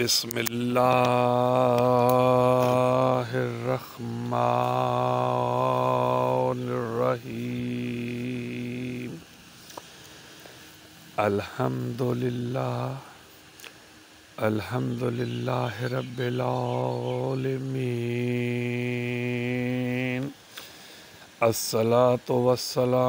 بسم اللہ الرحمن الرحیم الحمدللہ رب العالمین الصلاة والسلام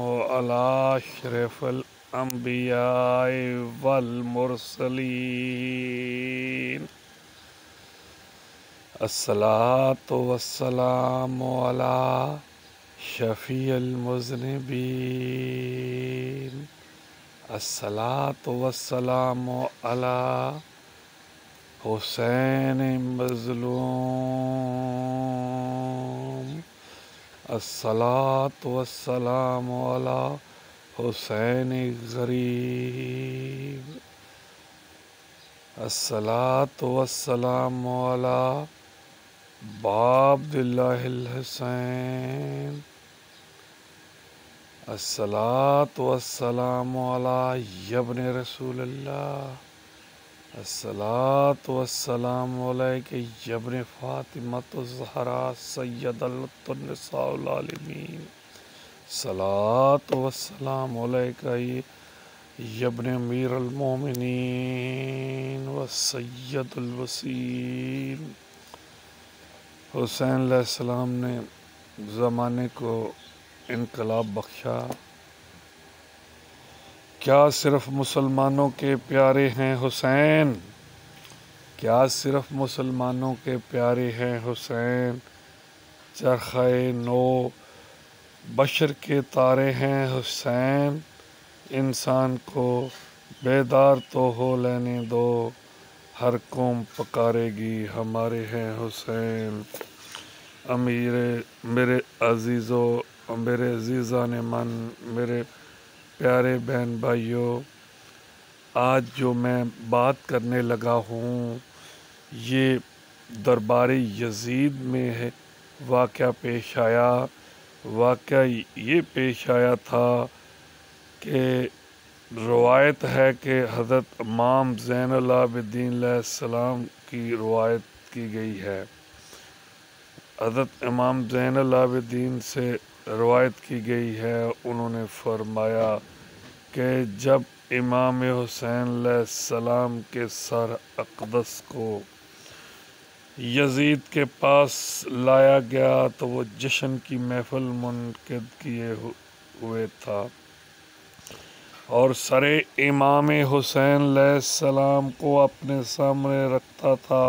علی اشرف الانبیاء والمرسلین الصلاة والسلام علی شفیع المذنبین الصلاة والسلام علی حسین مظلوم الصلاة والسلام علی حسین غریب الصلاة والسلام علی عبد اللہ الحسین الصلاة والسلام علی ابن رسول اللہ الصلاة والسلام علیک ابن فاطمۃ الزہرا سیدۃ النساء العالمین الصلاة والسلام علیک ابن امیر المومنین والسید الوسیم حسین علیہ السلام نے زمانے کو انقلاب بخشا۔ کیا صرف مسلمانوں کے پیارے ہیں حسین؟ کیا صرف مسلمانوں کے پیارے ہیں حسین؟ چرخہ نو بشر کے تارے ہیں حسین، انسان کو بیدار تو ہو لینے دو، ہر قوم پکارے گی ہمارے ہیں حسین۔ میرے عزیزان من، میرے پیارے بہن بھائیوں، آج جو میں بات کرنے لگا ہوں یہ دربار یزید میں ہے واقعہ پیش آیا۔ واقعہ یہ پیش آیا تھا کہ روایت ہے کہ حضرت امام زین العابدین علیہ السلام کی روایت کی گئی ہے۔ حضرت امام زین العابدین سے روایت کی گئی ہے، انہوں نے فرمایا کہ جب امام حسین علیہ السلام کے سر اقدس کو یزید کے پاس لایا گیا تو وہ جشن کی محفل منعقد کیے ہوئے تھا اور سر امام حسین علیہ السلام کو اپنے سامنے رکھتا تھا۔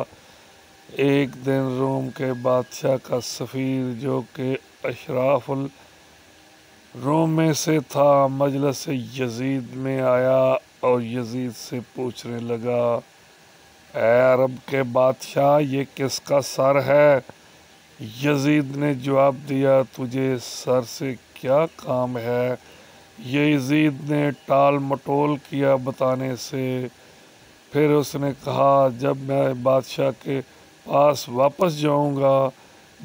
ایک دن روم کے بادشاہ کا سفیر جو کہ اشراف الروم میں سے تھا مجلس یزید میں آیا اور یزید سے پوچھنے لگا، اے عرب کے بادشاہ یہ کس کا سر ہے؟ یزید نے جواب دیا، تجھے سر سے کیا کام ہے؟ یزید نے ٹال مٹول کیا بتانے سے۔ پھر اس نے کہا، جب میں بادشاہ کے پاس واپس جاؤں گا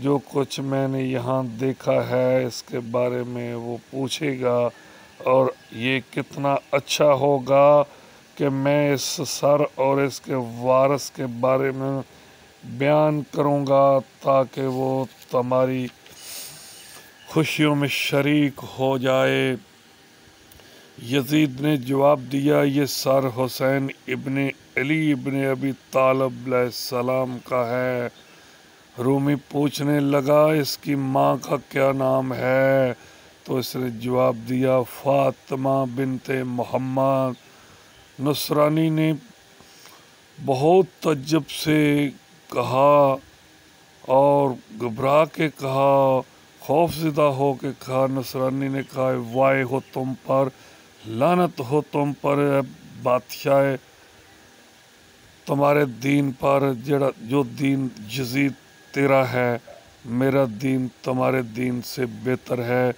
جو کچھ میں نے یہاں دیکھا ہے اس کے بارے میں وہ پوچھے گا اور یہ کتنا اچھا ہوگا کہ میں اس سر اور اس کے وارث کے بارے میں بیان کروں گا تاکہ وہ تمہاری خوشیوں میں شریک ہو جائے۔ یزید نے جواب دیا، یہ سر حسین ابن علی ابن ابی طالب علیہ السلام کا ہے۔ رومی پوچھنے لگا، اس کی ماں کا کیا نام ہے؟ تو اس نے جواب دیا، فاطمہ بنت محمد۔ نصرانی نے بہت تعجب سے کہا اور گھبرا کے کہا، خوف زدہ ہو کے کہا، نصرانی نے کہا، وائے ہو تم پر، لعنت ہو تم پر اے بادشاہ، تمہارے دین پر، جو دین یزید تیرا ہے، میرا دین تمہارے دین سے بہتر ہے،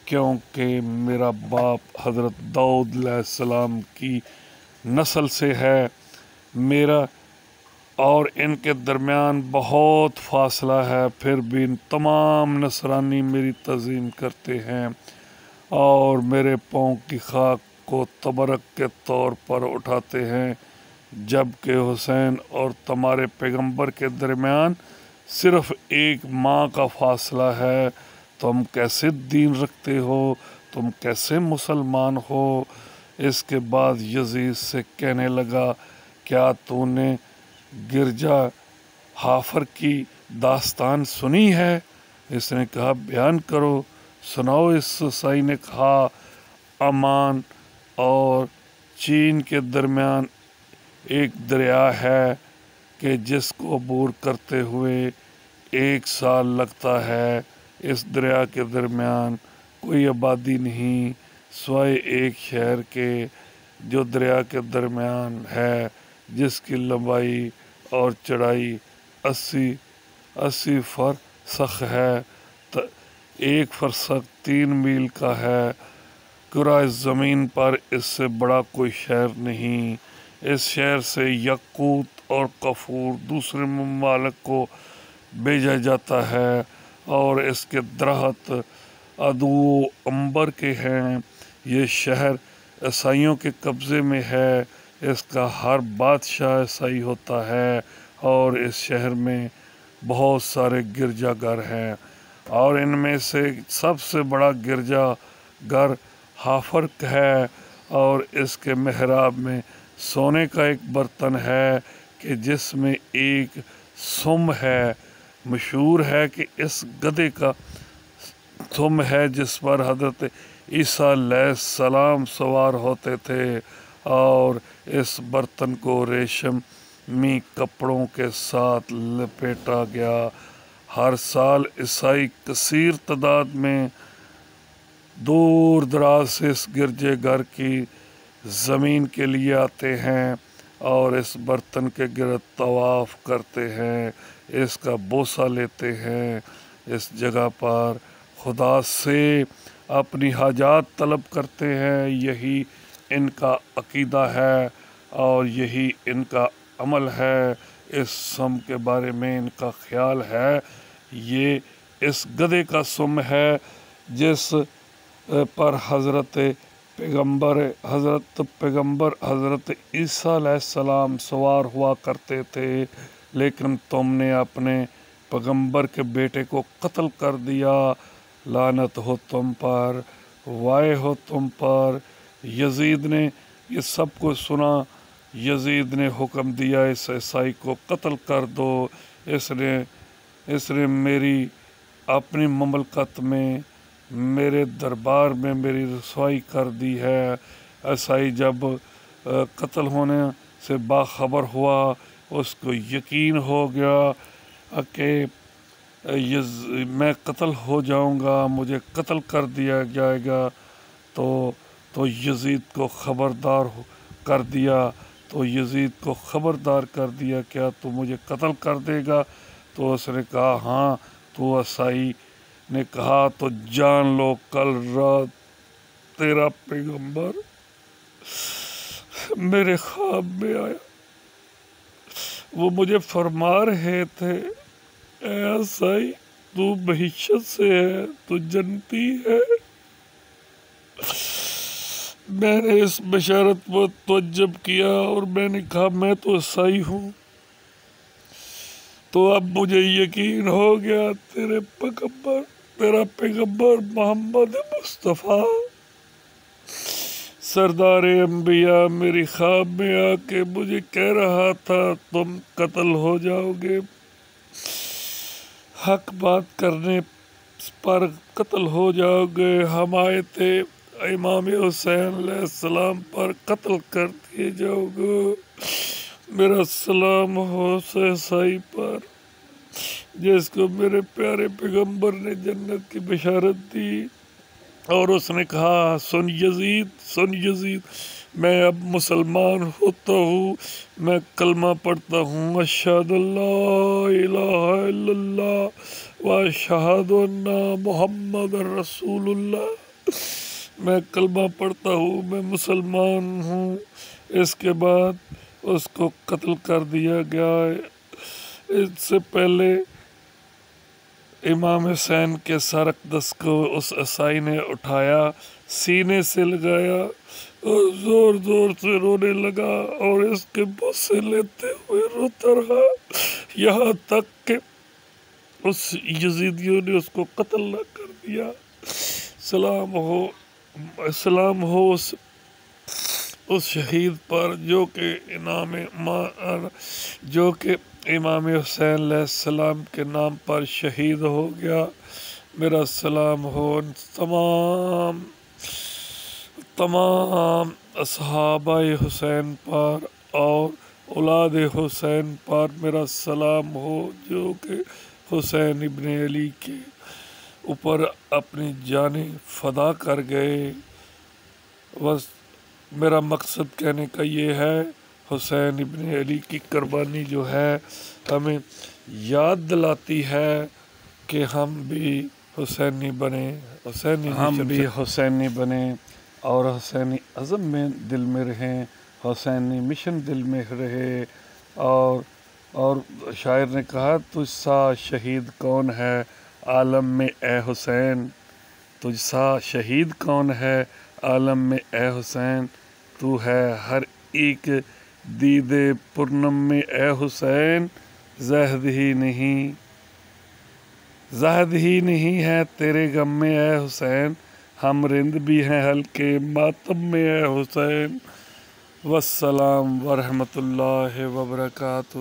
کیونکہ میرا باپ حضرت داؤد علیہ السلام کی نسل سے ہے، میرا اور ان کے درمیان بہت فاصلہ ہے، پھر بھی تمام نصرانی میری تعظیم کرتے ہیں اور میرے پاؤں کی خاک کو تبرک کے طور پر اٹھاتے ہیں۔ جبکہ حسین اور تمہارے پیغمبر کے درمیان صرف ایک ماہ کا فاصلہ ہے، تم کیسے دین رکھتے ہو، تم کیسے مسلمان ہو؟ اس کے بعد یزید سے کہنے لگا، کیا تو نے گرجا حافر کی داستان سنی ہے؟ اس نے کہا، بیان کرو، سناؤ۔ اس عیسائی نے کہا، عمان اور چین کے درمیان ایک دریا ہے کہ جس کو عبور کرتے ہوئے 1 سال لگتا ہے۔ اس دریا کے درمیان کوئی آبادی نہیں سوائے ایک شہر کے جو دریا کے درمیان ہے، جس کی لمبائی اور چوڑائی 80 فرسخ ہے۔ 1 فرسخ 3 میل کا ہے۔ کرۂ زمین پر اس سے بڑا کوئی شہر نہیں۔ اس شہر سے یاقوت اور کافور دوسرے ممالک کو بھیجا جاتا ہے، اور اس کے درخت عدو عنبر کے ہیں۔ یہ شہر عیسائیوں کے قبضے میں ہے۔ اس کا ہر بادشاہ عیسائی ہوتا ہے، اور اس شہر میں بہت سارے گرجا گھر ہیں، اور ان میں سے سب سے بڑا گرجا گھر حافر ہے، اور اس کے محراب میں سونے کا ایک برتن ہے کہ جس میں ایک سم ہے۔ مشہور ہے کہ اس گدھے کا سم ہے جس پر حضرت عیسیٰ علیہ السلام سوار ہوتے تھے، اور اس برتن کو ریشمی کپڑوں کے ساتھ لپیٹا گیا۔ ہر سال عیسائی کثیر تعداد میں دور دراز سے اس گرجے گھر کی زمین کے لیے آتے ہیں، اور اس برتن کے گرد طواف کرتے ہیں، اس کا بوسہ لیتے ہیں، اس جگہ پر خدا سے اپنی حاجات طلب کرتے ہیں۔ یہی ان کا عقیدہ ہے اور یہی ان کا عمل ہے۔ اس سم کے بارے میں ان کا خیال ہے، یہ اس گدھے کا سم ہے جس پر حضرت پیغمبر حضرت عیسیٰ علیہ السلام سوار ہوا کرتے تھے، لیکن تم نے اپنے پیغمبر کے بیٹے کو قتل کر دیا۔ لعنت ہو تم پر، وائے ہو تم پر۔ یزید نے یہ سب کچھ سنا۔ یزید نے حکم دیا، اس عیسائی کو قتل کر دو۔ اس نے میری اپنی مملکت میں، میرے دربار میں میری رسوائی کر دی ہے۔ عیسائی جب قتل ہونے سے باخبر ہوا، اس کو یقین ہو گیا کہ میں قتل ہو جاؤں گا، مجھے قتل کر دیا جائے گا، تو یزید کو خبردار کر دیا، کیا تو مجھے قتل کر دے گا؟ تو اس نے کہا، ہاں۔ تو عیسائی نے کہا، تو جان لو کل رات تیرا پیغمبر میرے خواب میں آیا، وہ مجھے فرما رہے تھے، اے عیسائی، تو بہشت سے ہے، تو جنتی ہے۔ میں نے اس بشارت پر تعجب کیا اور میں نے کہا، میں تو عیسائی ہوں۔ تو اب مجھے یقین ہو گیا تیرا پیغمبر محمد مصطفیٰ سردار انبیاء میری خواب میں آ کے مجھے کہہ رہا تھا، تم قتل ہو جاؤ گے، حق بات کرنے پر قتل ہو جاؤ گے۔ ہم آئے تھے امام حسین علیہ السلام پر قتل کر دیے جاؤ گے۔ میرا سلام ہو اس عیسائی پر جس کو میرے پیارے پیغمبر نے جنت کی بشارت دی۔ اور اس نے کہا، سن یزید، میں اب مسلمان ہوتا ہوں، میں کلمہ پڑھتا ہوں، اشہد اللہ الہ الا اللہ و اشہد ان محمد رسول اللہ۔ میں کلمہ پڑھتا ہوں، میں مسلمان ہوں۔ اس کے بعد اس کو قتل کر دیا گیا۔ اس سے پہلے امام حسین کے سر اقدس کو اس عیسائی نے اٹھایا، سینے سے لگایا اور زور زور سے رونے لگا اور اس کے بوسے لیتے ہوئے روتا رہا، یہاں تک کہ اس یزیدیوں نے اس کو قتل نہ کر دیا۔ سلام ہو اس شہید پر جو کہ امام حسین علیہ السلام کے نام پر شہید ہو گیا۔ میرا سلام ہو ان تمام اصحابہ حسین پر اور اولاد حسین پر میرا سلام ہو جو کہ حسین ابن علی کے اوپر اپنی جانیں فدا کر گئے۔ بس میرا مقصد کہنے کا یہ ہے، حسین ابن علی کی قربانی جو ہے ہمیں یاد دلاتی ہے کہ ہم بھی حسینی بنیں اور حسینی عزم میں دل میں رہیں، حسینی مشن دل میں رہے۔ اور شاعر نے کہا، تجھ سا شہید کون ہے عالم میں اے حسین، تجھ سا شہید کون ہے عالم میں اے حسین، تو ہے ہر ایک دید پرنم میں اے حسین، زہد ہی نہیں ہے تیرے غم میں اے حسین، ہم رند بھی ہیں ہلکے ماتم میں اے حسین۔ والسلام ورحمۃ اللہ وبرکاتہ۔